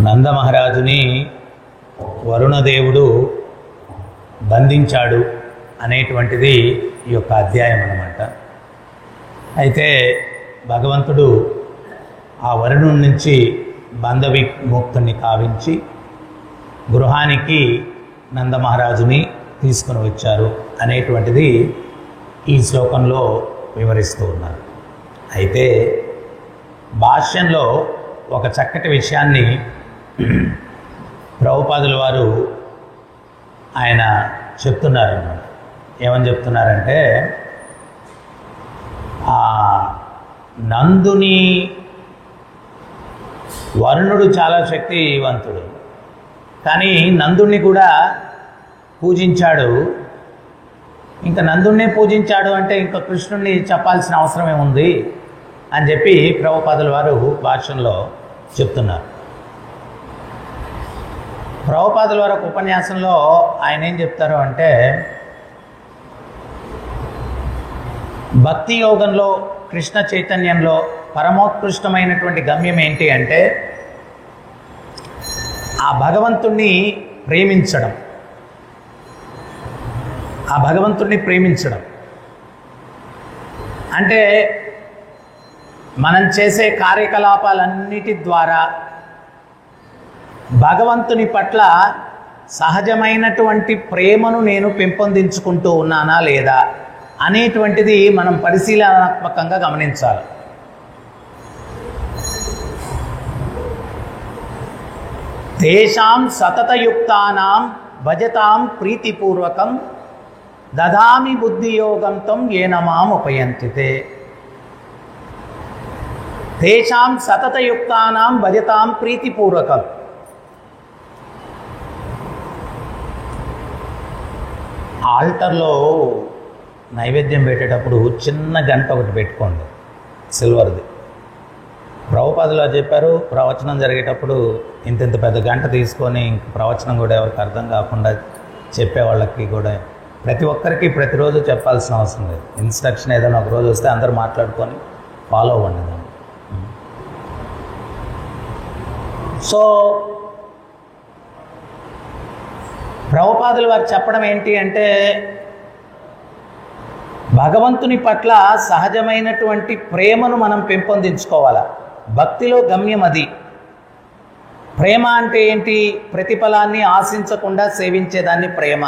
నందమహారాజుని వరుణదేవుడు బంధించాడు అనేటువంటిది ఈ యొక్క అధ్యాయం అన్నమాట. అయితే భగవంతుడు ఆ వరుణుడి నుంచి బంధవిముక్తుని కావించి గృహానికి నందమహారాజుని తీసుకుని వచ్చారు అనేటువంటిది ఈ శ్లోకంలో వివరిస్తూ ఉన్నారు. అయితే భాష్యంలో ఒక చక్కటి విషయాన్ని ప్రభుపాదుల వారు ఆయన చెప్తున్నారన్నమాట. ఏమని చెప్తున్నారంటే, నందుని వరుణుడు చాలా శక్తివంతుడు, కానీ నందుణ్ణి కూడా పూజించాడు. ఇంకా నందుణ్ణే పూజించాడు అంటే ఇంకా కృష్ణుణ్ణి చెప్పాల్సిన అవసరం ఏముంది అని చెప్పి ప్రభుపాదుల వారు భాష్యంలో చెప్తున్నారు. ప్రభుపాదుల వారి ఉపన్యాసంలో ఆయన ఏం చెప్తారు అంటే, భక్తి యోగంలో కృష్ణ చైతన్యంలో పరమోత్కృష్టమైనటువంటి గమ్యం ఏంటి అంటే ఆ భగవంతుణ్ణి ప్రేమించడం. ఆ భగవంతుణ్ణి ప్రేమించడం అంటే మనం చేసే కార్యకలాపాలన్నిటి ద్వారా భగవంతుని పట్ల సహజమైనటువంటి ప్రేమను నేను పెంపొందించుకుంటూ ఉన్నానా లేదా అనేటువంటిది మనం పరిశీలనాత్మకంగా గమనించాలి. తేషాం సతతయుక్తానాం భజతాం ప్రీతిపూర్వకం దదామి బుద్ధియోగం తం ఏన మాం ఉపయంతితే. తేషాం సతతయుక్తానాం భజతాం ప్రీతిపూర్వకం. ఆల్టర్లో నైవేద్యం పెట్టేటప్పుడు చిన్న గంట ఒకటి పెట్టుకోండి, సిల్వర్ది. ప్రభుపాదులు చెప్పారు, ప్రవచనం జరిగేటప్పుడు ఇంత పెద్ద గంట తీసుకొని ఇంక ప్రవచనం కూడా ఎవరికి అర్థం కాకుండా చెప్పేవాళ్ళకి కూడా ప్రతి ఒక్కరికి ప్రతిరోజు చెప్పాల్సిన అవసరం లేదు. ఇన్స్ట్రక్షన్ ఏదైనా ఒక రోజు వస్తే అందరూ మాట్లాడుకొని ఫాలో అవ్వండి దాన్ని. సో ప్రభుపాదులు వారు చెప్పడం ఏంటి అంటే, భగవంతుని పట్ల సహజమైనటువంటి ప్రేమను మనం పెంపొందించుకోవాలా. భక్తిలో గమ్యం అది. ప్రేమ అంటే ఏంటి? ప్రతిఫలాన్ని ఆశించకుండా సేవించేదాన్ని ప్రేమ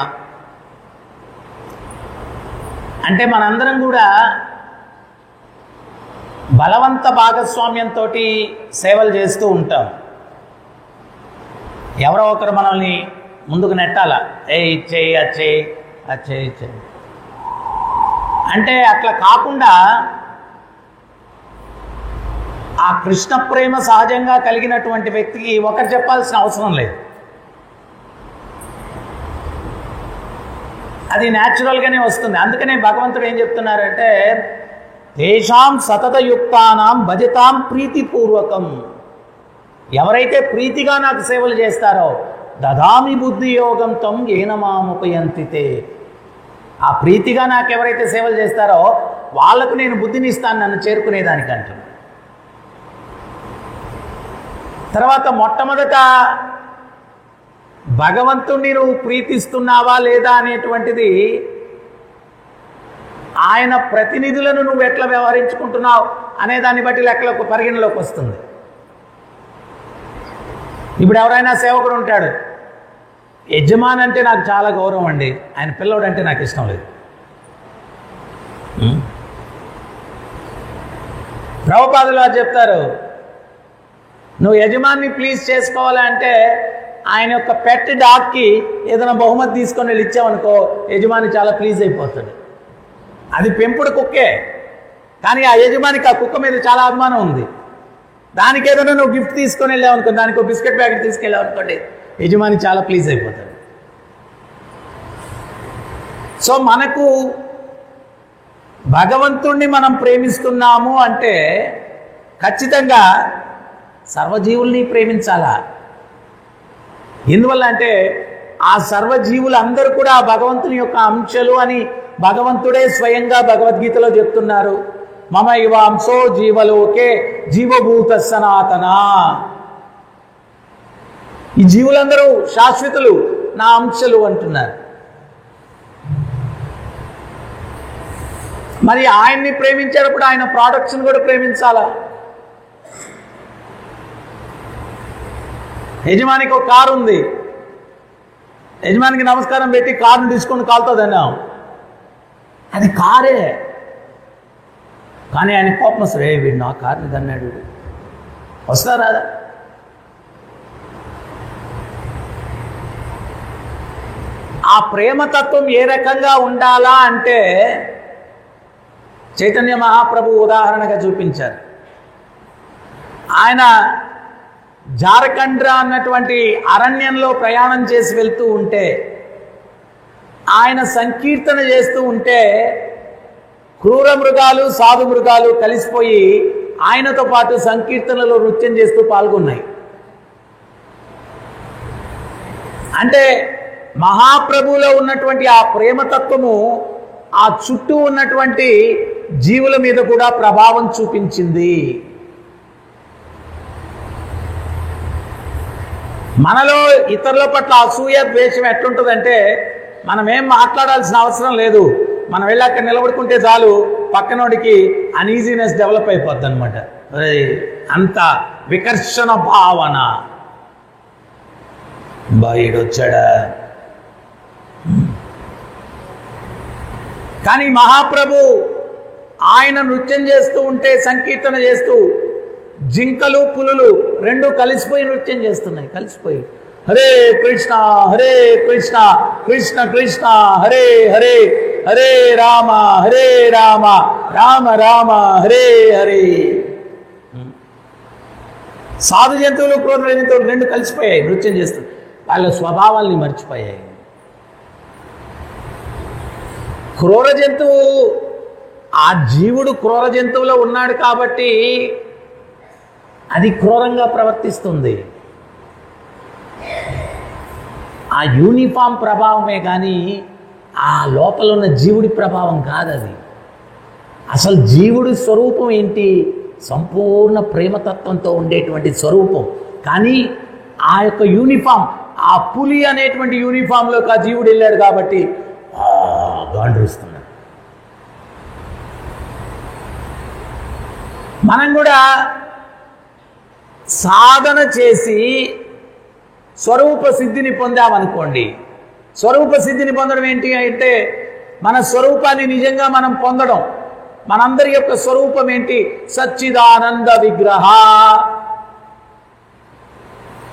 అంటే. మనందరం కూడా బలవంత భాగస్వామ్యంతో సేవలు చేస్తూ ఉంటాం. ఎవరో ఒకరు మనల్ని ముందుకు నెట్టాలా, ఇచ్చేయి అచ్చేయి అచ్చేయి ఇచ్చేయి అంటే. అట్లా కాకుండా ఆ కృష్ణ ప్రేమ సహజంగా కలిగినటువంటి వ్యక్తికి ఒకరు చెప్పాల్సిన అవసరం లేదు. అది న్యాచురల్గానే వస్తుంది. అందుకనే భగవంతుడు ఏం చెప్తున్నారంటే, తేషాం సతతయుక్తానాం భజతాం ప్రీతిపూర్వకం. ఎవరైతే ప్రీతిగా నాకు సేవలు చేస్తారో దదామి బుద్ధి యోగం తం ఏన మాం ఉపయంతితే. ఆ ప్రీతిగా నాకు ఎవరైతే సేవలు చేస్తారో వాళ్ళకు నేను బుద్ధిని ఇస్తాను, నన్ను చేరుకునేదానికంట. తర్వాత మొట్టమొదట భగవంతుణ్ణి నువ్వు ప్రీతిస్తున్నావా లేదా అనేటువంటిది ఆయన ప్రతినిధులను నువ్వు ఎట్లా వ్యవహరించుకుంటున్నావు అనే దాన్ని బట్టి లెక్కలకు పరిగణలోకి వస్తుంది. ఇప్పుడు ఎవరైనా సేవకుడు ఉంటాడు, యజమాని అంటే నాకు చాలా గౌరవం అండి, ఆయన పిల్లోడు అంటే నాకు ఇష్టం లేదు. ప్రభుపాదులు వారు చెప్తారు, నువ్వు యజమాన్ని ప్లీజ్ చేసుకోవాలంటే ఆయన యొక్క పెట్ డాగ్కి ఏదైనా బహుమతి తీసుకొని వెళ్ళి ఇచ్చావనుకో, యజమాని చాలా ప్లీజ్ అయిపోతాడు. అది పెంపుడు కుక్కే, కానీ ఆ యజమానికి ఆ కుక్క మీద చాలా అభిమానం ఉంది. దానికి ఏదైనా నువ్వు గిఫ్ట్ తీసుకొని వెళ్ళావనుకో, దానికి ఒక బిస్కెట్ ప్యాకెట్ తీసుకెళ్ళావనుకోండి, యజమాని చాలా ప్లీజ్ అయిపోతాడు. సో మనకు భగవంతుణ్ణి మనం ప్రేమిస్తున్నాము అంటే ఖచ్చితంగా సర్వజీవుల్ని ప్రేమించాలా. ఎందువల్ల అంటే ఆ సర్వజీవులు అందరూ కూడా భగవంతుని యొక్క అంశలు అని భగవంతుడే స్వయంగా భగవద్గీతలో చెప్తున్నారు. మమ ఇవ అంశో జీవలోకే జీవభూత సనాతన. ఈ జీవులందరూ శాశ్వతులు, నా అంశలు అంటున్నారు. మరి ఆయన్ని ప్రేమించేటప్పుడు ఆయన ప్రోడక్ట్స్ని కూడా ప్రేమించాలా? యజమానికి ఒక కారు ఉంది, యజమానికి నమస్కారం పెట్టి కారుని తీసుకొని కాలుతుందన్నాం, అది కారే. కానీ ఆయన కోపం వస్తుంది, వీడు నా కారుని దన్నాడు, వస్తారా? ఆ ప్రేమతత్వం ఏ రకంగా ఉండాలా అంటే చైతన్య మహాప్రభు ఉదాహరణగా చూపించారు. ఆయన జారఖండ్ర అన్నటువంటి అరణ్యంలో ప్రయాణం చేసి వెళ్తూ ఉంటే, ఆయన సంకీర్తన చేస్తూ ఉంటే క్రూర మృగాలు సాధు మృగాలు కలిసిపోయి ఆయనతో పాటు సంకీర్తనలో నృత్యం చేస్తూ పాల్గొన్నాయి. అంటే మహాప్రభువులో ఉన్నటువంటి ఆ ప్రేమతత్వము ఆ చుట్టూ ఉన్నటువంటి జీవుల మీద కూడా ప్రభావం చూపించింది. మనలో ఇతరుల పట్ల అసూయ ద్వేషం ఎట్లుంటుందంటే, మనం ఏం మాట్లాడాల్సిన అవసరం లేదు, మనం వెళ్ళి అక్కడ నిలబడుకుంటే చాలు, పక్కనోడికి అన్ఈజీనెస్ డెవలప్ అయిపోద్ది అనమాట. అంత వికర్షణ భావన, బయటొచ్చాడా. కానీ మహాప్రభు ఆయన నృత్యం చేస్తూ ఉంటే, సంకీర్తన చేస్తూ, జింకలు పులులు రెండు కలిసిపోయి నృత్యం చేస్తున్నాయి. కలిసిపోయి హరే కృష్ణ హరే కృష్ణ కృష్ణ కృష్ణ హరే హరే హరే రామ రామ రామ హరే హరే. సాధు జంతువులు క్రూర జంతువులు రెండు కలిసిపోయాయి నృత్యం చేస్తూ, వాళ్ళ స్వభావాల్ని మర్చిపోయాయి. క్రూర జంతువు, ఆ జీవుడు క్రూర జంతువులో ఉన్నాడు కాబట్టి అది క్రూరంగా ప్రవర్తిస్తుంది. ఆ యూనిఫామ్ ప్రభావమే కానీ ఆ లోపల ఉన్న జీవుడి ప్రభావం కాదు అది. అసలు జీవుడి స్వరూపం ఏంటి? సంపూర్ణ ప్రేమతత్వంతో ఉండేటువంటి స్వరూపం. కానీ ఆ యొక్క యూనిఫామ్, ఆ పులి అనేటువంటి యూనిఫామ్లోకి ఆ జీవుడు వెళ్ళాడు కాబట్టి గాండ్రుస్తున్నాడు. మనం కూడా సాధన చేసి స్వరూప సిద్ధిని పొందామనుకోండి. స్వరూప సిద్ధిని పొందడం ఏంటి అంటే, మన స్వరూపాన్ని నిజంగా మనం పొందడం. మనందరి యొక్క స్వరూపం ఏంటి? సచ్చిదానంద విగ్రహ.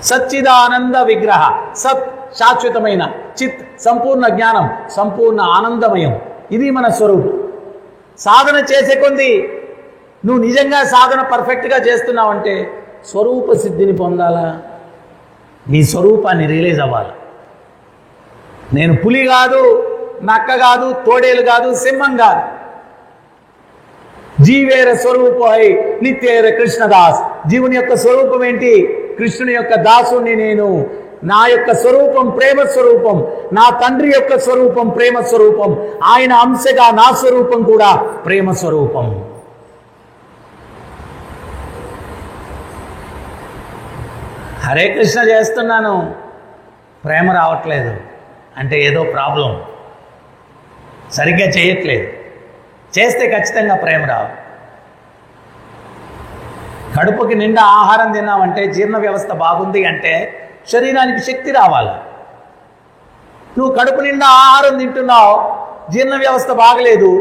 సచ్చిదానంద విగ్రహ. సత్ శాశ్వతమైన, చిత్ సంపూర్ణ జ్ఞానం, సంపూర్ణ ఆనందమయం. ఇది మన స్వరూపం. సాధన చేసే కొంది నువ్వు నిజంగా సాధన పర్ఫెక్ట్గా చేస్తున్నావంటే స్వరూప సిద్ధిని పొందాలా? నీ స్వరూపాన్ని రియలైజ్ అవ్వాలి. నేను పులి కాదు, నక్క కాదు, తోడేలు కాదు, సింహం కాదు. జీవేర స్వరూపై నిత్యేర కృష్ణదాస్. జీవుని యొక్క స్వరూపం ఏంటి? కృష్ణుని యొక్క దాసుని నేను. నా యొక్క స్వరూపం ప్రేమ స్వరూపం. నా తండ్రి యొక్క స్వరూపం ప్రేమ స్వరూపం. ఆయన అంశగా నా స్వరూపం కూడా ప్రేమ స్వరూపం. హరే కృష్ణ చేస్తున్నాను, ప్రేమ రావట్లేదు అంటే ఏదో ప్రాబ్లం, సరిగ్గా చేయట్లేదు. చేస్తే ఖచ్చితంగా ప్రేమ రావు. కడుపుకి నిండా ఆహారం తిన్నామంటే, జీర్ణ వ్యవస్థ బాగుంది అంటే శరీరానికి శక్తి రావాలి. నువ్వు కడుపు నిండా ఆహారం తింటున్నావు, జీర్ణ వ్యవస్థ బాగలేదు,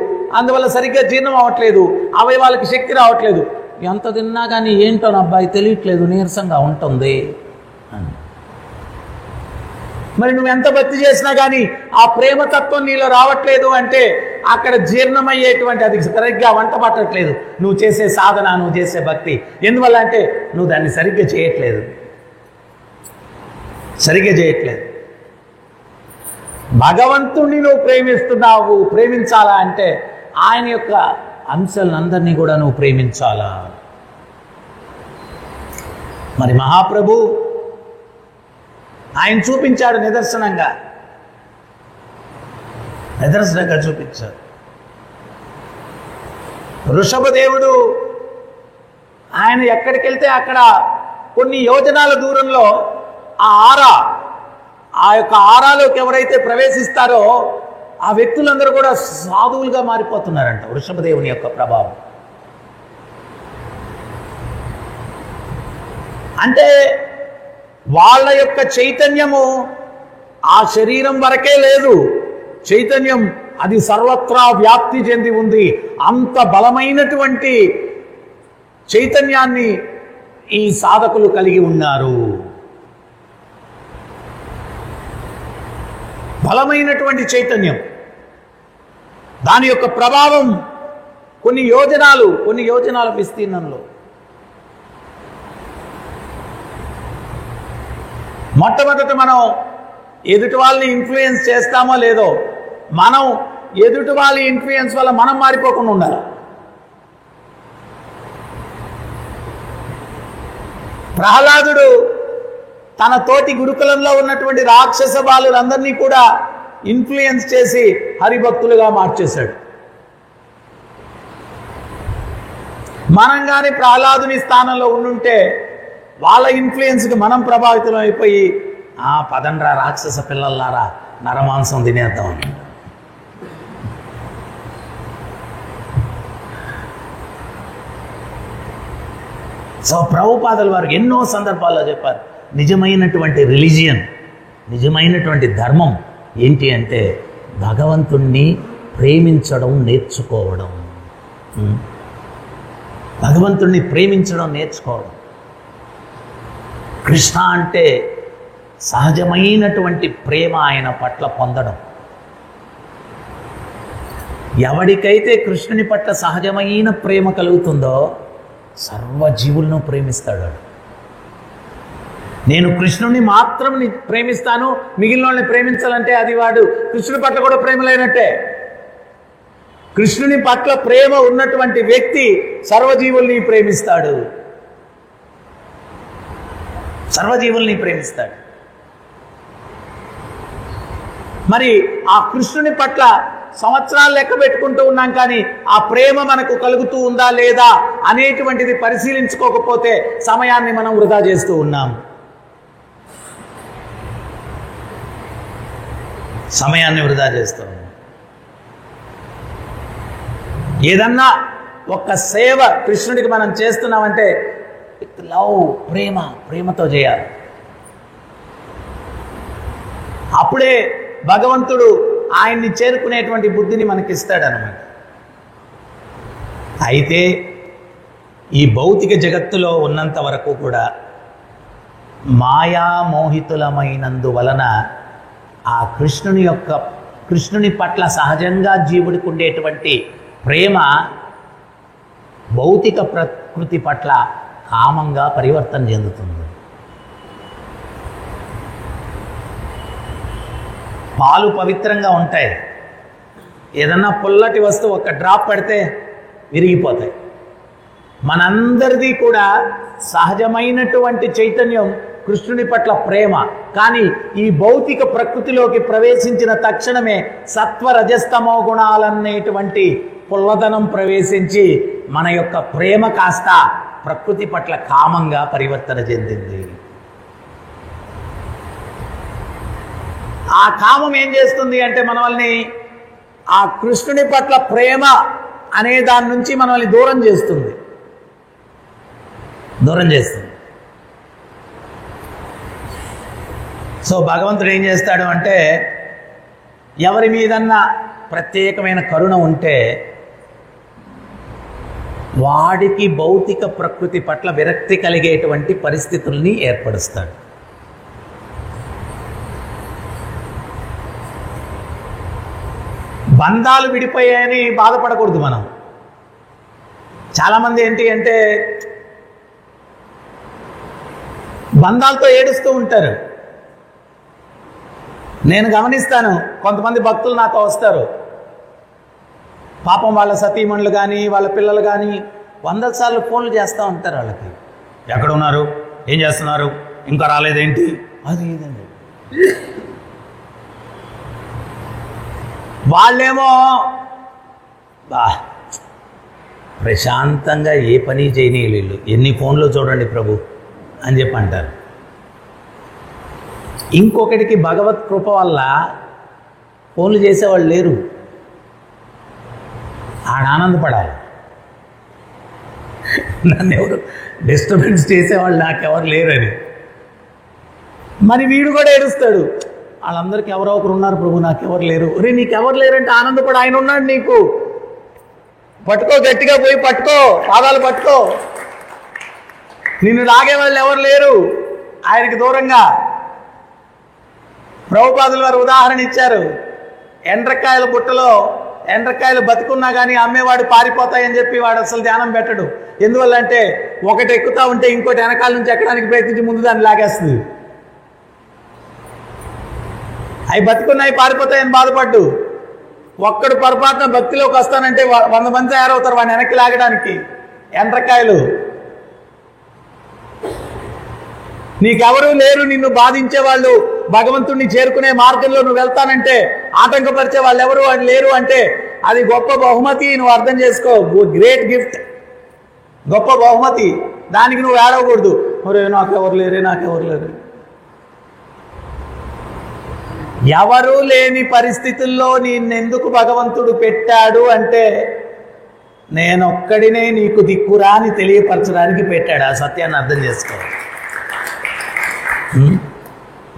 అందువల్ల సరిగ్గా జీర్ణం అవ్వట్లేదు, అవయవాలకి శక్తి రావట్లేదు. ఎంత తిన్నా కానీ ఏంటో నా అబ్బాయి తెలియట్లేదు, నీరసంగా ఉంటుంది. మరి నువ్వు ఎంత భక్తి చేసినా కానీ ఆ ప్రేమతత్వం నీలో రావట్లేదు అంటే అక్కడ జీర్ణమయ్యేటువంటి, అది సరిగ్గా వంట పట్టట్లేదు నువ్వు చేసే సాధన, నువ్వు చేసే భక్తి. ఎందువల్ల అంటే నువ్వు దాన్ని సరిగ్గా చేయట్లేదు. భగవంతుణ్ణి నువ్వు ప్రేమిస్తున్నావు. ప్రేమించాలా అంటే ఆయన యొక్క అంశాలందరినీ కూడా నువ్వు ప్రేమించాలా. మరి మహాప్రభు ఆయన చూపించాడు, నిదర్శనంగా చూపించాడు. ఋషభదేవుడు ఆయన ఎక్కడికి వెళ్తే అక్కడ కొన్ని యోజనాల దూరంలో ఆ యొక్క ఆరాలోకి ఎవరైతే ప్రవేశిస్తారో ఆ వ్యక్తులందరూ కూడా సాధువులుగా మారిపోతున్నారంట వృషభదేవుని యొక్క ప్రభావం. అంటే వాళ్ళ యొక్క చైతన్యము ఆ శరీరం వరకే లేదు, చైతన్యం అది సర్వత్రా వ్యాప్తి చెంది ఉంది. అంత బలమైనటువంటి చైతన్యాన్ని ఈ సాధకులు కలిగి ఉన్నారు. బలమైనటువంటి చైతన్యం, దాని యొక్క ప్రభావం కొన్ని యోజనాల విస్తీర్ణంలో. మొట్టమొదట మనం ఎదుటి వాళ్ళని ఇన్ఫ్లుయెన్స్ చేస్తామో లేదో, మనం ఎదుటి వాళ్ళ ఇన్ఫ్లుయెన్స్ వల్ల మనం మారిపోకుండా ఉండాలి. ప్రహ్లాదుడు తన తోటి గురుకులంలో ఉన్నటువంటి రాక్షస బాలులందరినీ కూడా ఇన్ఫ్లుయెన్స్ చేసి హరిభక్తులుగా మార్చేశాడు. మనం కానీ ప్రహ్లాదుని స్థానంలో ఉండుంటే వాళ్ళ ఇన్ఫ్లుయెన్స్కి మనం ప్రభావితం అయిపోయి పదండ్రా రాక్షస పిల్లల్లారా నరమాంసం తినేద్దామని. సో ప్రభుపాదుల వారు ఎన్నో సందర్భాల్లో చెప్పారు, నిజమైనటువంటి రిలీజియన్, నిజమైనటువంటి ధర్మం ఏంటి అంటే భగవంతుణ్ణి ప్రేమించడం నేర్చుకోవడం. భగవంతుణ్ణి ప్రేమించడం నేర్చుకోవడం. కృష్ణ అంటే సహజమైనటువంటి ప్రేమ ఆయన పట్ల పొందడం. ఎవడికైతే కృష్ణుని పట్ల సహజమైన ప్రేమ కలుగుతుందో సర్వజీవులను ప్రేమిస్తాడు. నేను కృష్ణుని మాత్రం ప్రేమిస్తాను, మిగిలిన వాళ్ళని ప్రేమించాలంటే అది వాడు కృష్ణుని పట్ల కూడా ప్రేమ లేనట్టే. కృష్ణుని పట్ల ప్రేమ ఉన్నటువంటి వ్యక్తి సర్వజీవుల్ని ప్రేమిస్తాడు, సర్వజీవుల్ని ప్రేమిస్తాడు. మరి ఆ కృష్ణుని పట్ల సంవత్సరాలు లెక్క పెట్టుకుంటూ ఉన్నాం, కానీ ఆ ప్రేమ మనకు కలుగుతూ ఉందా లేదా అనేటువంటిది పరిశీలించుకోకపోతే సమయాన్ని మనం వృధా చేస్తూ ఉన్నాం. సమయాన్ని వృధా చేస్తూ ఉన్నాం. ఏదన్నా ఒక సేవ కృష్ణుడికి మనం చేస్తున్నామంటే విత్ లవ్, ప్రేమతో చేయాలి. అప్పుడే భగవంతుడు ఆయన్ని చేరుకునేటువంటి బుద్ధిని మనకిస్తాడనమాట. అయితే ఈ భౌతిక జగత్తులో ఉన్నంత వరకు కూడా మాయామోహితులమైనందువలన ఆ కృష్ణుని పట్ల సహజంగా జీవుడికి ఉండేటువంటి ప్రేమ భౌతిక ప్రకృతి పట్ల కామంగా పరివర్తన చెందుతుంది. పాలు పవిత్రంగా ఉంటాయి, ఏదన్నా పుల్లటి వస్తువు ఒక డ్రాప్ పడితే విరిగిపోతాయి. మనందరిది కూడా సహజమైనటువంటి చైతన్యం కృష్ణుని పట్ల ప్రేమ. కానీ ఈ భౌతిక ప్రకృతిలోకి ప్రవేశించిన తక్షణమే సత్వరజస్తమో గుణాలనేటువంటి పుల్లదనం ప్రవేశించి మన యొక్క ప్రేమ కాస్త ప్రకృతి పట్ల కామంగా పరివర్తన చెందింది. ఆ కామం ఏం చేస్తుంది అంటే మనల్ని ఆ కృష్ణుని పట్ల ప్రేమ అనే దాని నుంచి మనల్ని దూరం చేస్తుంది. సో భగవంతుడు ఏం చేస్తాడు అంటే, ఎవరి మీదన్నా ప్రత్యేకమైన కరుణ ఉంటే వాడికి భౌతిక ప్రకృతి పట్ల విరక్తి కలిగేటువంటి పరిస్థితుల్ని ఏర్పరుస్తాడు. బంధాలు విడిపోయాయని బాధపడకూడదు మనం. చాలామంది ఏంటి అంటే బంధాలతో ఏడుస్తూ ఉంటారు. నేను గమనిస్తాను, కొంతమంది భక్తులు నాతో వస్తారు, పాపం వాళ్ళ సతీమణులు కానీ వాళ్ళ పిల్లలు కానీ 100 సార్లు ఫోన్లు చేస్తూ ఉంటారు. వాళ్ళకి ఎక్కడ ఉన్నారు, ఏం చేస్తున్నారు, ఇంకా రాలేదేంటి, అది ఇదండి. వాళ్ళేమో ప్రశాంతంగా ఏ పని చేయని వీళ్ళు, ఎన్ని ఫోన్లు చూడండి ప్రభు అని చెప్పి అంటారు. ఇంకొకటికి భగవత్ కృప వల్ల ఫోన్లు చేసేవాళ్ళు లేరు, ఆడ ఆనందపడాలి. నన్ను ఎవరు డిస్టర్బెన్స్ చేసేవాళ్ళు నాకెవరు లేరని. మరి వీడు కూడా ఏడుస్తాడు, వాళ్ళందరికీ ఎవరో ఒకరు ఉన్నారు ప్రభు, నాకెవరు లేరు. రే నీకెవరు లేరంటే ఆనందపడు, ఆయన ఉన్నాడు నీకు. పట్టుకో, గట్టిగా పోయి పట్టుకో, పాదాలు పట్టుకో. నిన్ను లాగే వాళ్ళు ఎవరు లేరు ఆయనకి దూరంగా. ప్రభుపాదులు వారు ఉదాహరణ ఇచ్చారు. ఎండ్రకాయల బుట్టలో ఎండ్రకాయలు బతుకున్నా కానీ అమ్మేవాడు పారిపోతాయని చెప్పి వాడు అసలు ధ్యానం పెట్టడు. ఎందువల్ల అంటే ఒకటి ఎక్కుతా ఉంటే ఇంకోటి వెనకాల నుంచి ఎక్కడానికి ప్రయత్నించి ముందు దాన్ని లాగేస్తుంది. అవి బతుకున్నాయి పారిపోతాయని బాధపడ్డు. ఒక్కడు పొరపాటున భక్తిలోకి వస్తానంటే 100 మంది తయారవుతారు వాడిని వెనక్కి లాగడానికి. ఎండ్రకాయలు నీకెవరూ లేరు నిన్ను బాధించే వాళ్ళు, భగవంతుడిని చేరుకునే మార్గంలో నువ్వు వెళ్తానంటే ఆటంకపరిచే వాళ్ళు ఎవరు అని లేరు అంటే అది గొప్ప బహుమతి. నువ్వు అర్థం చేసుకో, గ్రేట్ గిఫ్ట్, గొప్ప బహుమతి. దానికి నువ్వు ఏడవకూడదు, మరే నాకెవరు లేరే నాకెవరు లేరు. ఎవరూ లేని పరిస్థితుల్లో నిన్నెందుకు భగవంతుడు పెట్టాడు అంటే నేనొక్కడినే నీకు దిక్కురా అని తెలియపరచడానికి పెట్టాడు. ఆ సత్యాన్ని అర్థం చేసుకో.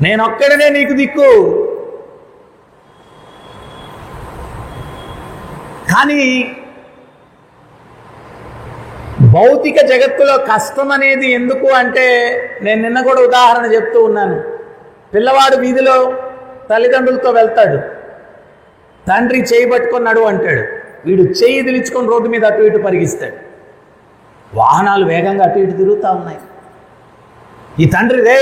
నేనొక్కడినే నీకు దిక్కు. కానీ భౌతిక జగత్తులో కష్టం అనేది ఎందుకు అంటే నేను నిన్న కూడా ఉదాహరణ చెప్తూ ఉన్నాను. పిల్లవాడు వీధిలో తల్లిదండ్రులతో వెళ్తాడు, తండ్రి చేయి పట్టుకొని అంటాడు, వీడు చేయి దిలుచుకొని రోడ్డు మీద అటు ఇటు పరిగిస్తాడు. వాహనాలు వేగంగా అటు ఇటు తిరుగుతూ ఉన్నాయి. ఈ తండ్రి రే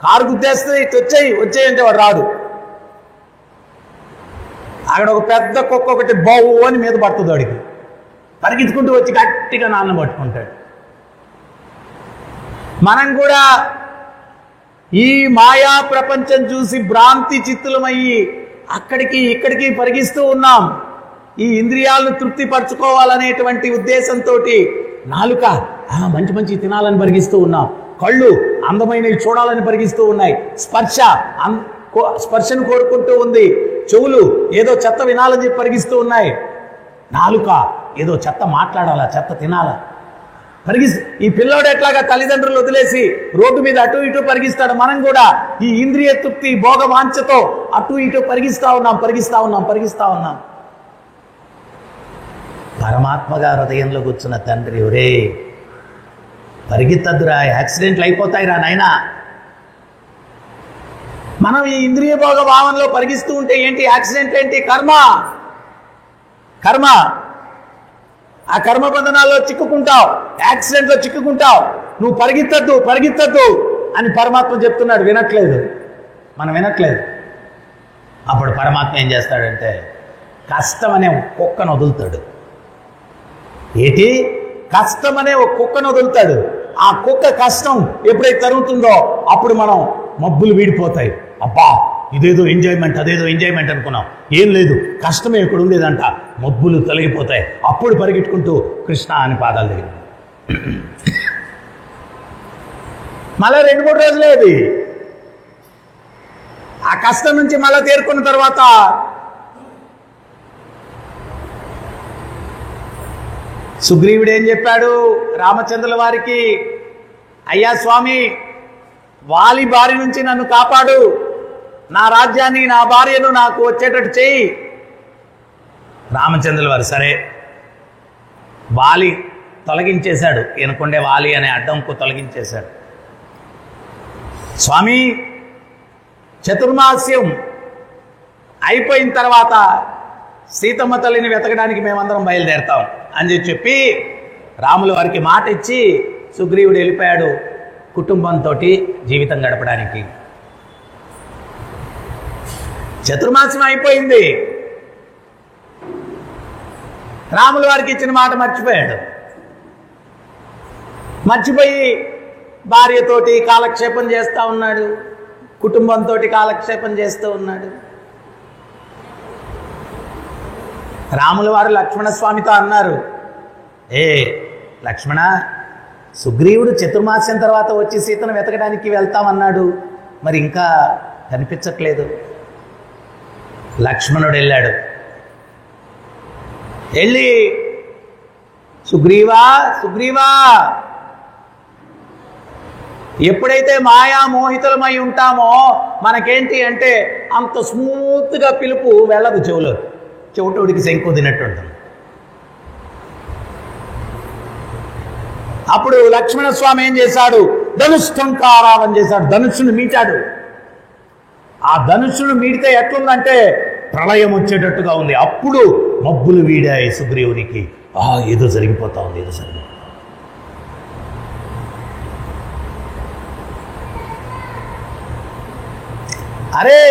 కారు గుద్దేస్తే వచ్చేయి అంటే వాడు రాడు. అక్కడ ఒక పెద్ద కుక్క ఒకటి బావు అని మీద పడుతుంది, వాడికి పరిగెత్తుకుంటూ వచ్చి గట్టిగా నాన్న పట్టుకుంటాడు. మనం కూడా ఈ మాయా ప్రపంచం చూసి భ్రాంతి చిత్తులమయ్యి అక్కడికి ఇక్కడికి పరిగిస్తూ ఉన్నాం. ఈ ఇంద్రియాలను తృప్తిపరచుకోవాలనేటువంటి ఉద్దేశంతో నాలుక మంచి మంచి తినాలని పరిగిస్తూ ఉన్నాం. కళ్ళు అందమైనవి చూడాలని పరిగిస్తూ ఉన్నాయి. స్పర్శను కోరుకుంటూ ఉంది. చెవులు ఏదో చెత్త వినాలని చెప్పి పరిగిస్తూ ఉన్నాయి. నాలుక ఏదో చెత్త మాట్లాడాలా, చెత్త తినాలా ఈ పిల్లోడు ఎట్లాగా తల్లిదండ్రులు వదిలేసి రోడ్డు మీద అటు ఇటు పరిగిస్తాడు. మనం కూడా ఈ ఇంద్రియ తృప్తి భోగ వాంఛతో అటు ఇటు పరిగిస్తా ఉన్నాం. పరమాత్మగా హృదయంలో కూర్చున్న తండ్రి, ఒరే పరిగెత్తద్దురా, యాక్సిడెంట్లు అయిపోతాయిరా నాయనా. మనం ఈ ఇంద్రియ భోగ భావనలో పరిగిస్తూ ఉంటే ఏంటి యాక్సిడెంట్ ఏంటి? కర్మ. ఆ కర్మ బంధనాల్లో చిక్కుకుంటావు, యాక్సిడెంట్లో చిక్కుకుంటావు. నువ్వు పరిగెత్తద్దు అని పరమాత్మ చెప్తున్నాడు. మనం వినట్లేదు. అప్పుడు పరమాత్మ ఏం చేస్తాడంటే కష్టం అనే కుక్కను వదులుతాడు. కష్టం అనే ఒక కుక్కను వదులుతాడు. ఆ కుక్క కష్టం ఎప్పుడైతే తరుగుతుందో అప్పుడు మనం మబ్బులు వీడిపోతాయి. అబ్బా ఇదేదో ఎంజాయ్మెంట్, అదేదో ఎంజాయ్మెంట్ అనుకున్నాం. ఏం లేదు, కష్టమే ఇక్కడ ఉండేదంట. మబ్బులు తొలగిపోతాయి. అప్పుడు పరిగెట్టుకుంటూ కృష్ణ అని పాదాల దగ్గర మళ్ళా 2-3 రోజులే అది. ఆ కష్టం నుంచి మళ్ళా తేరుకున్న తర్వాత సుగ్రీవుడు ఏం చెప్పాడు రామచంద్రుల వారికి? అయ్యా స్వామి, వాలి బారి నుంచి నన్ను కాపాడు, నా రాజ్యాన్ని నా భార్యను నాకు వచ్చేటట్టు చేయి. రామచంద్రుల వారు సరే, వాలి తొలగించేశాడు. ఈయనకుండే వాలి అనే అడ్డంకు తొలగించేశాడు. స్వామి, చతుర్మాస్యం అయిపోయిన తర్వాత సీతమ్మ తల్లిని వెతకడానికి మేమందరం బయలుదేరతాం అని చెప్పి రాముల వారికి మాట ఇచ్చి సుగ్రీవుడు వెళ్ళిపోయాడు కుటుంబంతో జీవితం గడపడానికి. చతుర్మాసం అయిపోయింది. రాముల వారికి ఇచ్చిన మాట మర్చిపోయి భార్యతోటి కాలక్షేపం చేస్తూ ఉన్నాడు, కుటుంబంతో కాలక్షేపం చేస్తూ ఉన్నాడు. రాముల వారు లక్ష్మణస్వామితో అన్నారు, ఏ లక్ష్మణ, సుగ్రీవుడు చతుర్మాస్యం తర్వాత వచ్చి సీతను వెతకడానికి వెళ్తామన్నాడు, మరి ఇంకా కనిపించట్లేదు. లక్ష్మణుడు వెళ్ళాడు. వెళ్ళి సుగ్రీవా సుగ్రీవా, ఎప్పుడైతే మాయా మోహితులమై ఉంటామో మనకేంటి అంటే అంత స్మూత్గా పిలుపు వెళ్ళదు చెవులో, చెవిటోడికి శంకు తినట్టు ఉంటుంది. అప్పుడు లక్ష్మణస్వామి ఏం చేశాడు? ధనుష్ఠంకారావం చేశాడు, ధనుష్సును మీటాడు. ఆ ధనుష్సును మీడితే ఎట్లుందంటే ప్రళయం వచ్చేటట్టుగా ఉంది. అప్పుడు మబ్బులు వీడాయి సుగ్రీవునికి. ఏదో జరిగిపోతా ఉంది, ఏదో జరిగిపోతా. అరే,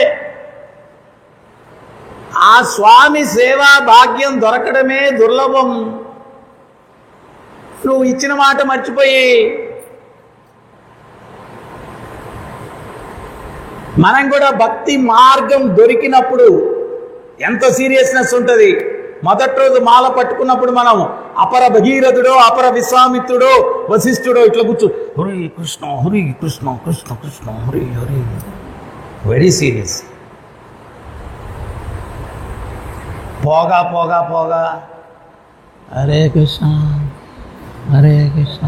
ఆ స్వామి సేవా భాగ్యం దొరకడమే దుర్లభం. నువ్వు ఇచ్చిన మాట మర్చిపోయి మనం కూడా భక్తి మార్గం దొరికినప్పుడు ఎంత సీరియస్నెస్ ఉంటుంది. మొదటి రోజు మాల పట్టుకున్నప్పుడు మనం అపర భగీరథుడో అపర విశ్వామిత్రుడో వశిష్ఠుడో ఇట్లా కూర్చో, హరి కృష్ణ హరి కృష్ణ కృష్ణ కృష్ణ హరి హరి, వెరీ సీరియస్. పోగా పోగా పోగా Hare Krishna Hare Krishna.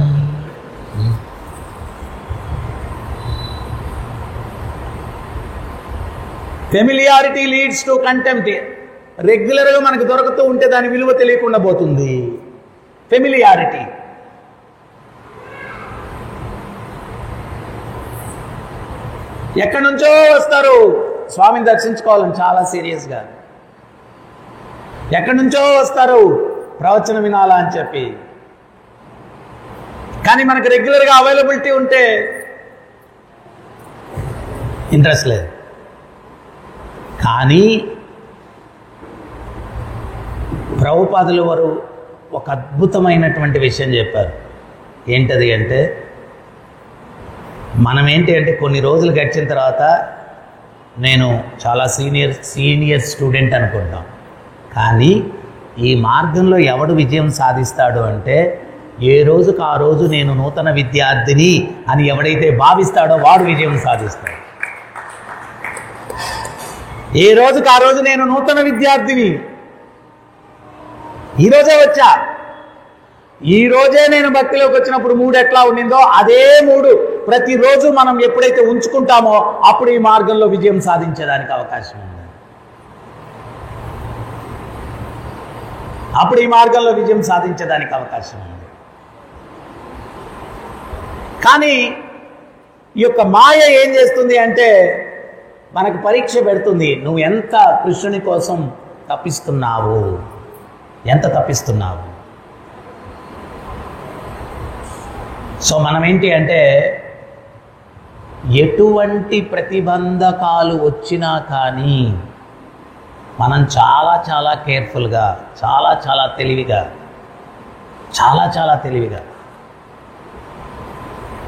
Familiarity leads to contempt. రెగ్యులర్గా మనకు దొరుకుతూ ఉంటే దాని విలువ తెలియకుండా పోతుంది. ఫెమిలియారిటీ. ఎక్కడి నుంచో వస్తారు స్వామిని దర్శించుకోవాలని చాలా సీరియస్గా, ఎక్కడి నుంచో వస్తారు ప్రవచనం వినాలా అని చెప్పి. కానీ మనకు రెగ్యులర్గా అవైలబిలిటీ ఉంటే ఇంట్రెస్ట్ లేదు. కానీ ప్రభుపాదుల వారు ఒక అద్భుతమైనటువంటి విషయం చెప్పారు. ఏంటది అంటే, మనం ఏంటి అంటే కొన్ని రోజులు గడిచిన తర్వాత నేను చాలా సీనియర్ స్టూడెంట్ అనుకుంటాం. కానీ ఈ మార్గంలో ఎవడు విజయం సాధిస్తాడు అంటే, ఏ రోజుకు ఆ రోజు నేను నూతన విద్యార్థిని అని ఎవడైతే భావిస్తాడో వాడు విజయం సాధిస్తాడు. ఏ రోజుకు ఆ రోజు నేను నూతన విద్యార్థిని, ఈరోజే వచ్చా, ఈరోజే నేను భక్తిలోకి వచ్చినప్పుడు మూడు ఎట్లా ఉండిందో అదే మూడు ప్రతిరోజు మనం ఎప్పుడైతే ఉంచుకుంటామో అప్పుడు ఈ మార్గంలో విజయం సాధించేదానికి అవకాశం ఉంది. అప్పుడు ఈ మార్గంలో విజయం సాధించేదానికి అవకాశం ఉంది. కానీ ఈ యొక్క మాయ ఏం చేస్తుంది అంటే మనకు పరీక్ష పెడుతుంది. నువ్వు ఎంత కృష్ణుని కోసం తప్పిస్తున్నావు, ఎంత తప్పిస్తున్నావు. సో మనం ఏంటి అంటే ఎటువంటి ప్రతిబంధకాలు వచ్చినా కానీ మనం చాలా చాలా కేర్ఫుల్గా, చాలా చాలా తెలివిగా, చాలా చాలా తెలివిగా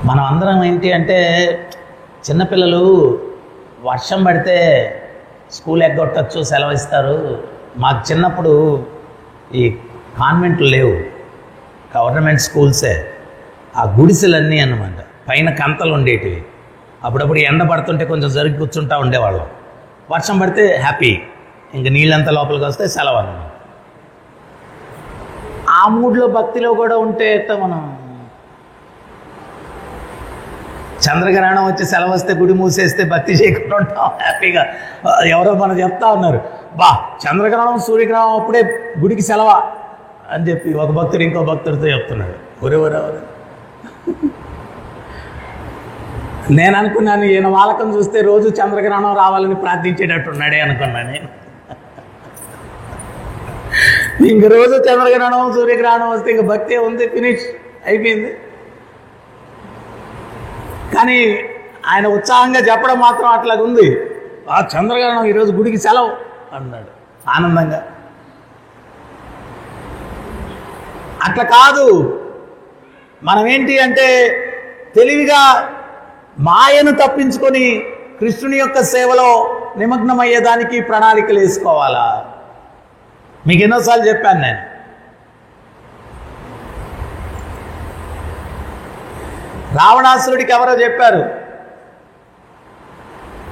మనం అందరం ఏంటి అంటే, చిన్నపిల్లలు వర్షం పడితే స్కూల్ ఎగ్గొట్టచ్చు, సెలవు ఇస్తారు. మాకు చిన్నప్పుడు ఈ కాన్వెంట్లు లేవు, గవర్నమెంట్ స్కూల్సే. ఆ గుడిసెలన్నీ అన్నమాట, పైన కంతలు ఉండేటివి. అప్పుడప్పుడు ఎండ పడుతుంటే కొంచెం జరిగి కూర్చుంటా ఉండేవాళ్ళం. వర్షం పడితే హ్యాపీ, ఇంక నీళ్ళంతా లోపలికి వస్తే సెలవు అన్నమాట. ఆ మూడ్లో భక్తిలో కూడా ఉంటే మనం చంద్రగ్రహణం వచ్చి సెలవు వస్తే గుడి మూసేస్తే భక్తి చేయకుండా ఉంటాం హ్యాపీగా. ఎవరో మనం చెప్తా ఉన్నారు, బా చంద్రగ్రహణం సూర్యగ్రహణం అప్పుడే గుడికి సెలవా అని చెప్పి ఒక భక్తుడు ఇంకో భక్తుడితో చెప్తున్నాడు. ఒరేవరెవరు నేను అనుకున్నాను, ఈయన వాళ్ళకం చూస్తే రోజు చంద్రగ్రహణం రావాలని ప్రార్థించేటట్టున్నాడే అనుకున్నాను నేను. ఇంక రోజు చంద్రగ్రహణం సూర్యగ్రహణం వస్తే ఇంక భక్తి ఉంది, ఫినిష్ అయిపోయింది. కానీ ఆయన ఉత్సాహంగా చెప్పడం మాత్రం అట్లాగ ఉంది. ఆ చంద్రగ్రహణం ఈరోజు గుడికి సెలవు అన్నాడు ఆనందంగా. అట్లా కాదు, మనం ఏంటి అంటే తెలివిగా మాయను తప్పించుకొని కృష్ణుని యొక్క సేవలో నిమగ్నమయ్యేదానికి ప్రణాళికలు వేసుకోవాలా. మీకు ఎన్నోసార్లు చెప్పాను నేను, రావణాసురుడికి ఎవరో చెప్పారు,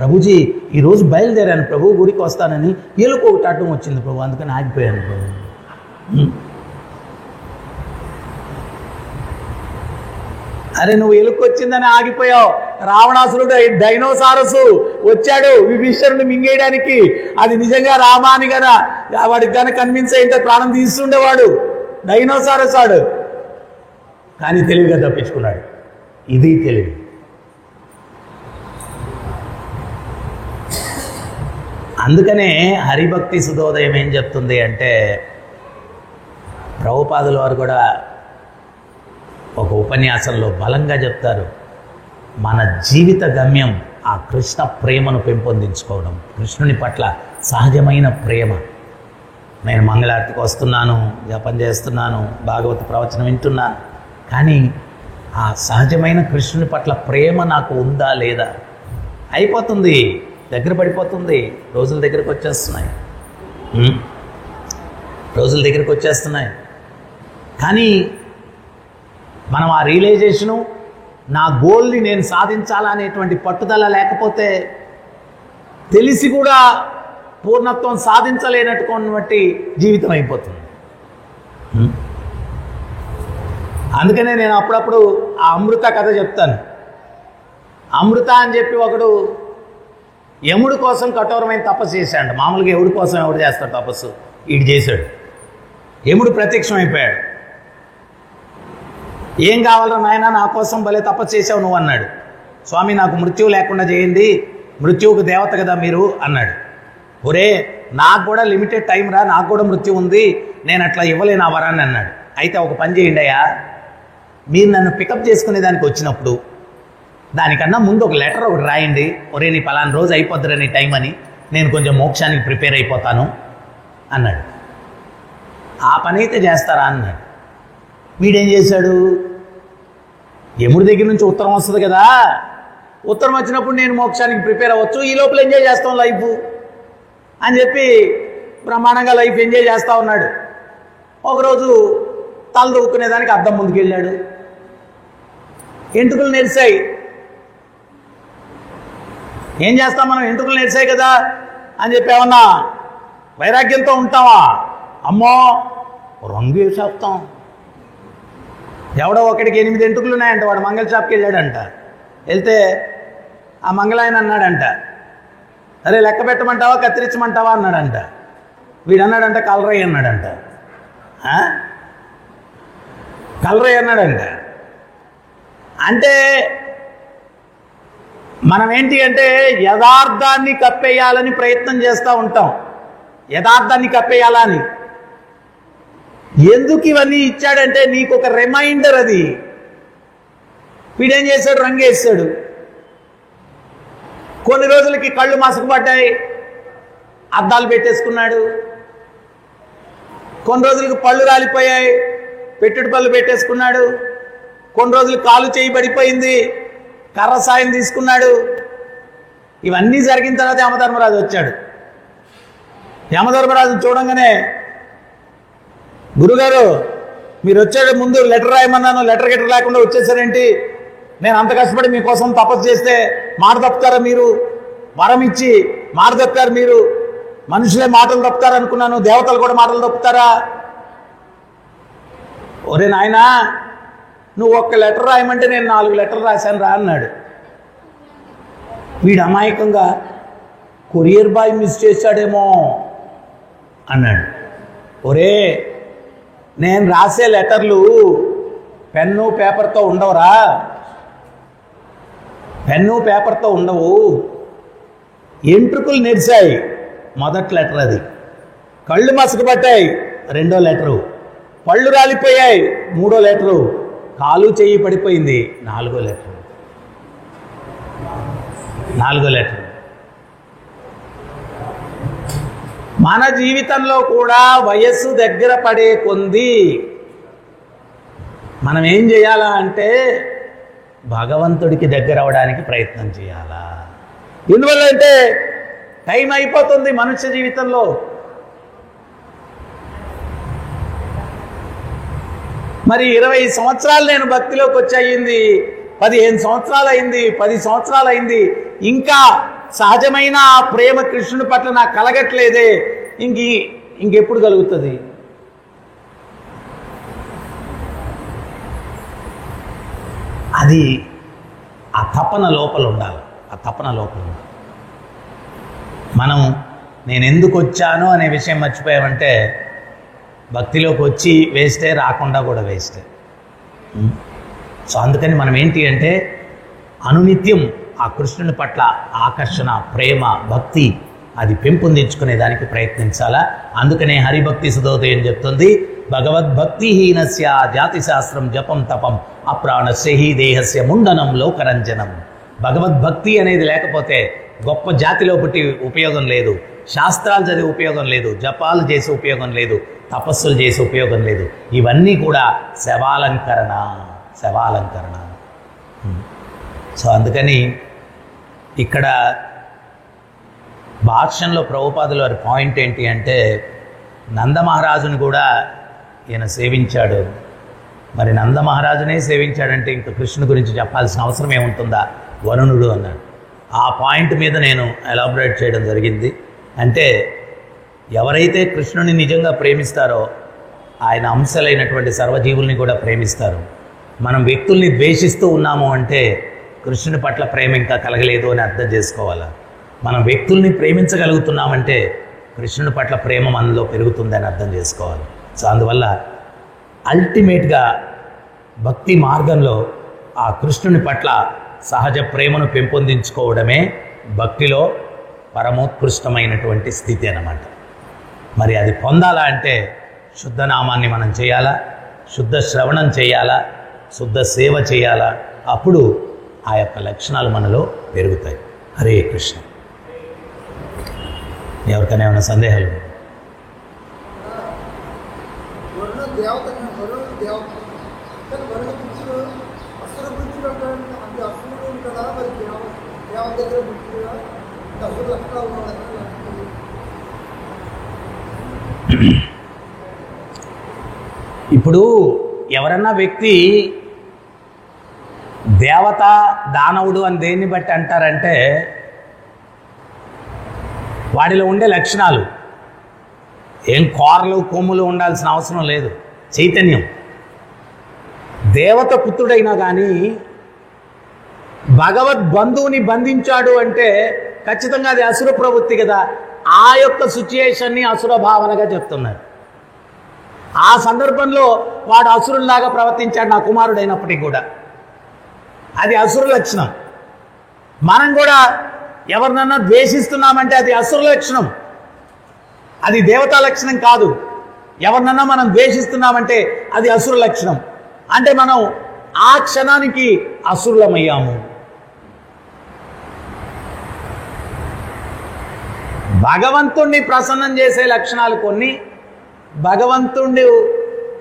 ప్రభుజీ ఈరోజు బయలుదేరాను ప్రభు, గుడికి వస్తానని, ఎలుక ఒకటి అడ్డం వచ్చింది ప్రభు, అందుకని ఆగిపోయాను ప్రభు. అరే నువ్వు ఎలుక వచ్చిందని ఆగిపోయావు. రావణాసురుడు డైనోసారస్ వచ్చాడు విభీషణుడు మింగేయడానికి. అది నిజంగా రామాని కదా వాడికి కనుక కన్విన్స్ అయితే ప్రాణం తీస్తుండేవాడు. డైనోసారస్ వాడు, కానీ తెలివిగా తప్పించుకున్నాడు. ఇది తెలివి. అందుకనే హరిభక్తి సుధోదయం ఏం చెప్తుంది అంటే, ప్రభుపాదుల వారు కూడా ఒక ఉపన్యాసంలో బలంగా చెప్తారు, మన జీవిత గమ్యం ఆ కృష్ణ ప్రేమను పెంపొందించుకోవడం, కృష్ణుని పట్ల సహజమైన ప్రేమ. నేను మంగళారతికి వస్తున్నాను, జపం చేస్తున్నాను, భాగవత ప్రవచనం వింటున్నాను, కానీ ఆ సహజమైన కృష్ణుని పట్ల ప్రేమ నాకు ఉందా లేదా? అయిపోతుంది, దగ్గర పడిపోతుంది, రోజుల దగ్గరకు వచ్చేస్తున్నాయి. కానీ మనం ఆ రియలైజేషను, నా గోల్ని నేను సాధించాలనేటువంటి పట్టుదల లేకపోతే తెలిసి కూడా పూర్ణత్వం సాధించలేనటువంటి జీవితం అయిపోతుంది. అందుకనే నేను అప్పుడప్పుడు ఆ అమృత కథ చెప్తాను. అమృత అని చెప్పి ఒకడు యముడి కోసం కఠోరమైన తపస్సు చేశాడు. మామూలుగా యముడి కోసం ఎవడు చేస్తాడు తపస్సు? ఈడు చేశాడు. యముడు ప్రత్యక్షం అయిపోయాడు. ఏం కావాలరా నాయన, నా కోసం భలే తపస్సు చేసావు నువ్వు అన్నాడు. స్వామి నాకు మృత్యువు లేకుండా చేయండి, మృత్యువుకు దేవత కదా మీరు అన్నాడు. ఒరే నాకు కూడా లిమిటెడ్ టైం రా, నాకు కూడా మృత్యు ఉంది, నేను అట్లా ఇవ్వలేను ఆ వరాన్ని అన్నాడు. అయితే ఒక పని చేయండి అయ్యా, మీరు నన్ను పికప్ చేసుకునే దానికి వచ్చినప్పుడు దానికన్నా ముందు ఒక లెటర్ ఒకటి రాయండి. ఒరే నీ పలానా రోజు అయిపోద్దురా నీ టైం అని, నేను కొంచెం మోక్షానికి ప్రిపేర్ అయిపోతాను అన్నాడు. ఆ పని అయితే చేస్తారా అన్నాడు. వీడేం చేశాడు, యముడి దగ్గర నుంచి ఉత్తరం వస్తుంది కదా, ఉత్తరం వచ్చినప్పుడు నేను మోక్షానికి ప్రిపేర్ అవ్వచ్చు, ఈ లోపల ఎంజాయ్ చేస్తాం లైఫ్ అని చెప్పి బ్రహ్మాండంగా లైఫ్ ఎంజాయ్ చేస్తూ ఉన్నాడు. ఒకరోజు తల దూక్కునేదానికి అద్దం ముందుకు వెళ్ళాడు. ఎంటుకలు నెరిశాయి. ఏం చేస్తాం మనం, ఎంటుకలు నెరిశాయి కదా అని చెప్పి ఏమన్నా వైరాగ్యంతో ఉంటావా? అమ్మో రంగు వేసేస్తాం. ఎవడో ఒకడికి 8 ఎంటుకలు ఉన్నాయంట, వాడు మంగళ షాప్కి వెళ్ళాడంట. వెళ్తే ఆ మంగళాయన అన్నాడంట, అరే లెక్క పెట్టమంటావా కత్తిరించమంటావా అన్నాడంట. వీడు అన్నాడంట కలరై అన్నాడంట. కలరై అన్నాడంట. అంటే మనం ఏంటి అంటే యథార్థాన్ని కప్పేయాలని ప్రయత్నం చేస్తూ ఉంటాం. యథార్థాన్ని కప్పేయాలని. ఎందుకు ఇవన్నీ ఇచ్చాడంటే నీకు ఒక రిమైండర్. అది వీడేం చేశాడు, రంగేస్తాడు. కొన్ని రోజులకి కళ్ళు మసకపడ్డాయి, అద్దాలు పెట్టేసుకున్నాడు. కొన్ని రోజులకి పళ్ళు రాలిపోయాయి, పెట్టుడు పళ్ళు పెట్టేసుకున్నాడు. కొన్ని రోజులు కాలు చేయి పడిపోయింది, కర్ర సాయం తీసుకున్నాడు. ఇవన్నీ జరిగిన తర్వాత యమధర్మరాజు వచ్చాడు. యమధర్మరాజు చూడంగానే, గురుగారు మీరు వచ్చాడు, ముందు లెటర్ రాయమన్నాను, లెటర్ గెటర్ లేకుండా వచ్చేసారేంటి? నేను అంత కష్టపడి మీకోసం తపస్సు చేస్తే మాట తప్పుతారా మీరు? వరం ఇచ్చి మాట తప్పుతారు మీరు? మనుషులే మాటలు తప్పుతారు అనుకున్నాను, దేవతలు కూడా మాటలు తప్పుతారా? ఒరే నాయనా, నువ్వు ఒక్క లెటర్ రాయమంటే నేను 4 లెటర్లు రాశాను రా అన్నాడు. వీడు అమాయకంగా కొరియర్ బాయ్ మిస్ చేశాడేమో అన్నాడు. ఒరే నేను రాసే లెటర్లు పెన్ను పేపర్తో ఉండవురా, పెన్ను పేపర్తో ఉండవు. ఎంట్రుకులు నెరిశాయి, మొదటి లెటర్ అది. కళ్ళు మసకబట్టాయి, 2వ లెటరు. పళ్ళు రాలిపోయాయి, 3వ లెటరు. కాలు చెయ్యి పడిపోయింది, 4వ లెటరు. 4వ లెటరు. మన జీవితంలో కూడా వయస్సు దగ్గర పడే కొంది మనం ఏం చేయాలా అంటే భగవంతుడికి దగ్గర అవడానికి ప్రయత్నం చేయాలా. ఎందువల్ల అంటే టైం అయిపోతుంది మనుష్య జీవితంలో. మరి 20 సంవత్సరాలు నేను భక్తిలోకి వచ్చి అయ్యింది, 15 సంవత్సరాలు అయింది, 10 సంవత్సరాలు అయింది, ఇంకా సహజమైన ఆ ప్రేమ కృష్ణుని పట్ల నాకు కలగట్లేదే, ఇంకెప్పుడు కలుగుతుంది? అది ఆ తపన లోపల ఉండాలి. ఆ తపన లోపల ఉండాలి. మనం నేను ఎందుకు వచ్చాను అనే విషయం మర్చిపోయామంటే భక్తిలోకి వచ్చి వేస్టే, రాకుండా కూడా వేస్టే. సో అందుకని మనం ఏంటి అంటే అనునిత్యం ఆ కృష్ణుని పట్ల ఆకర్షణ, ప్రేమ, భక్తి అది పెంపొందించుకునే దానికి ప్రయత్నించాలా. అందుకనే హరిభక్తి సుధోదయం చెప్తుంది, భగవద్భక్తిహీనస్య జాతి శాస్త్రం జపం తపం అప్రాణస్య హి దేహస్య ముండనం లోకరంజనం. భగవద్భక్తి అనేది లేకపోతే గొప్ప జాతిలో పుట్టి ఉపయోగం లేదు, శాస్త్రాలు చదివి ఉపయోగం లేదు, జపాలు చేసి ఉపయోగం లేదు, తపస్సులు చేసి ఉపయోగం లేదు. ఇవన్నీ కూడా శవాలంకరణ. సో అందుకని ఇక్కడ భాష్యంలో ప్రభుపాదుల వారి పాయింట్ ఏంటి అంటే నందమహారాజును కూడా ఈయన సేవించాడు. మరి నందమహారాజునే సేవించాడంటే ఇంకా కృష్ణుని గురించి చెప్పాల్సిన అవసరం ఏముంటుందా? వరుణుడు అన్నాడు. ఆ పాయింట్ మీద నేను ఎలాబరేట్ చేయడం జరిగింది. అంటే ఎవరైతే కృష్ణుని నిజంగా ప్రేమిస్తారో ఆయన అంశలైనటువంటి సర్వజీవుల్ని కూడా ప్రేమిస్తారు. మనం వ్యక్తుల్ని ద్వేషిస్తూ ఉన్నాము అంటే కృష్ణుని పట్ల ప్రేమ ఇంకా కలగలేదు అని అర్థం చేసుకోవాలి. మనం వ్యక్తుల్ని ప్రేమించగలుగుతున్నామంటే కృష్ణుని పట్ల ప్రేమ మనలో పెరుగుతుందని అర్థం చేసుకోవాలి. సో అందువల్ల అల్టిమేట్గా భక్తి మార్గంలో ఆ కృష్ణుని పట్ల సహజ ప్రేమను పెంపొందించుకోవడమే భక్తిలో పరమోత్కృష్టమైనటువంటి స్థితి అన్నమాట. మరి అది పొందాలా అంటే శుద్ధ నామాన్ని మనం చేయాలా, శుద్ధ శ్రవణం చేయాలా, శుద్ధ సేవ చేయాలా. అప్పుడు ఆ యొక్క లక్షణాలు మనలో పెరుగుతాయి. హరే కృష్ణ. ఎవరికైనా ఏమైనా సందేహాలు? ఇప్పుడు ఎవరన్నా వ్యక్తి దేవత, దానవుడు అని దేన్ని బట్టి అంటారంటే వాడిలో ఉండే లక్షణాలు. ఏం కోరలు కొమ్ములు ఉండాల్సిన అవసరం లేదు, చైతన్యం. దేవత పుత్రుడైనా కానీ భగవద్బంధువుని బంధించాడు అంటే ఖచ్చితంగా అది అసుర ప్రవృత్తి కదా. ఆ యొక్క సిచ్యుయేషన్ని అసుర భావనగా చెప్తున్నారు. ఆ సందర్భంలో వాడు అసురుల్లాగా ప్రవర్తించాడు నా కుమారుడైనప్పటికీ కూడా, అది అసుర లక్షణం. మనం కూడా ఎవరినన్నా ద్వేషిస్తున్నామంటే అది అసుర లక్షణం, అది దేవతా లక్షణం కాదు. ఎవరినన్నా మనం ద్వేషిస్తున్నామంటే అది అసుర లక్షణం. అంటే మనం ఆ క్షణానికి అసురులమయ్యాము. భగవంతుణ్ణి ప్రసన్నం చేసే లక్షణాలు కొన్ని, భగవంతుణ్ణి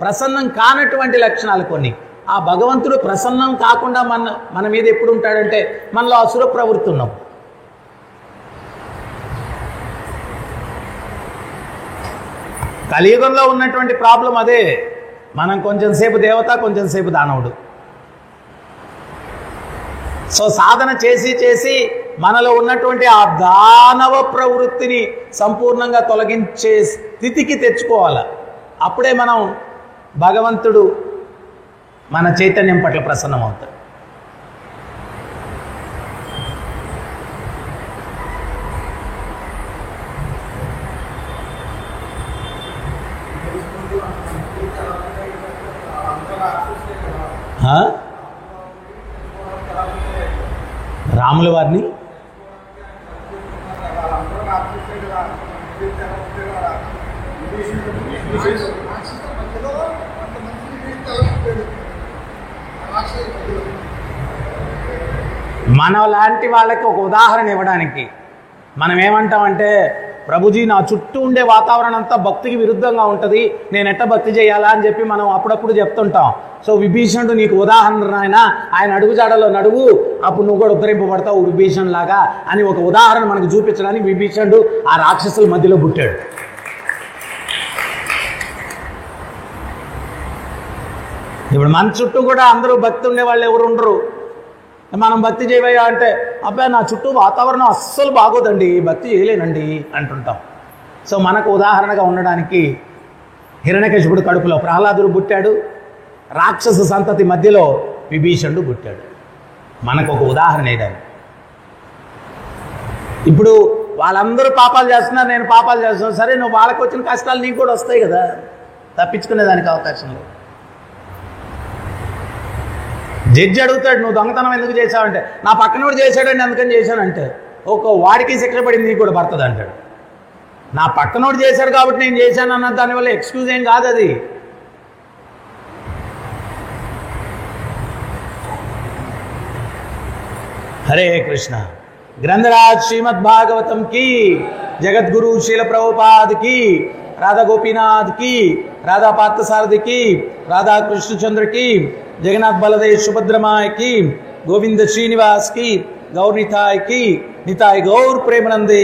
ప్రసన్నం కానటువంటి లక్షణాలు కొన్ని. ఆ భగవంతుడు ప్రసన్నం కాకుండా మన మీద ఎప్పుడు ఉంటాడంటే మనలో అసుర ప్రవృత్తి ఉన్నాం. కలియుగంలో ఉన్నటువంటి ప్రాబ్లం అదే. మనం కొంచెం సేపు దేవత, కొంచెం సేపు దానవుడు. సో సాధన చేసి చేసి మనలో ఉన్నటువంటి ఆ దానవ ప్రవృత్తిని సంపూర్ణంగా తొలగించే స్థితికి తెచ్చుకోవాలి. అప్పుడే మనం భగవంతుడు మన చైతన్యం పట్ల ప్రసన్నమవుతాడు. రాముల వారిని మన లాంటి వాళ్ళకి ఒక ఉదాహరణ ఇవ్వడానికి మనం ఏమంటామంటే, ప్రభుజీ నా చుట్టూ ఉండే వాతావరణం అంతా భక్తికి విరుద్ధంగా ఉంటుంది, నేను ఎట్ట భక్తి చేయాలా అని చెప్పి మనం అప్పుడప్పుడు చెప్తుంటాం. సో విభీషణుడు నీకు ఉదాహరణ, ఆయన అడుగుజాడలో నడువు, అప్పుడు నువ్వు కూడా ఉద్ధరింపబడతావు విభీషణ్ లాగా అని ఒక ఉదాహరణ మనకు చూపించడానికి విభీషణుడు ఆ రాక్షసుల మధ్యలో పుట్టాడు. ఇప్పుడు మన చుట్టూ కూడా అందరూ భక్తి ఉండే వాళ్ళు ఎవరు ఉండరు. మనం భక్తి చేయవయ్యా అంటే అబ్బాయి నా చుట్టూ వాతావరణం అస్సలు బాగోదండి, భక్తి చేయలేనండి అంటుంటాం. సో మనకు ఉదాహరణగా ఉండడానికి హిరణ్యకశిపుడు కడుపులో ప్రహ్లాదుడు పుట్టాడు, రాక్షస సంతతి మధ్యలో విభీషణుడు పుట్టాడు. మనకు ఒక ఉదాహరణ ఏదని. ఇప్పుడు వాళ్ళందరూ పాపాలు చేస్తున్నారు, నేను పాపాలు చేస్తున్నాను. సరే, నువ్వు వాళ్ళకి వచ్చిన కష్టాలు నీకు కూడా వస్తాయి కదా, తప్పించుకునేదానికి అవకాశం లేదు. జడ్జి అడుగుతాడు, నువ్వు దొంగతనం ఎందుకు చేశావంటే, నా పక్కనోడు చేశాడండి అందుకని చేశానంటే, వాడికి శిక్ష పడింది నీకు కూడా పడుతుంది అంటాడు. నా పక్కనోడు చేశాడు కాబట్టి నేను చేశాను అన్న దానివల్ల ఎక్స్క్యూజ్ ఏం కాదు అది. హరే కృష్ణ. గ్రంథరాజ్ శ్రీమద్ భాగవతం की, जगतगुरु शील प्रभुपाद की, राधा गोपीनाथ की, राधा पार्थसारथी की, राधा कृष्णचंद्र की, जगन्नाथ बलदेव सुभद्रमाय की, गोविंद श्रीनिवास की, गौर निताय की, निताय गौर प्रेमानंदे।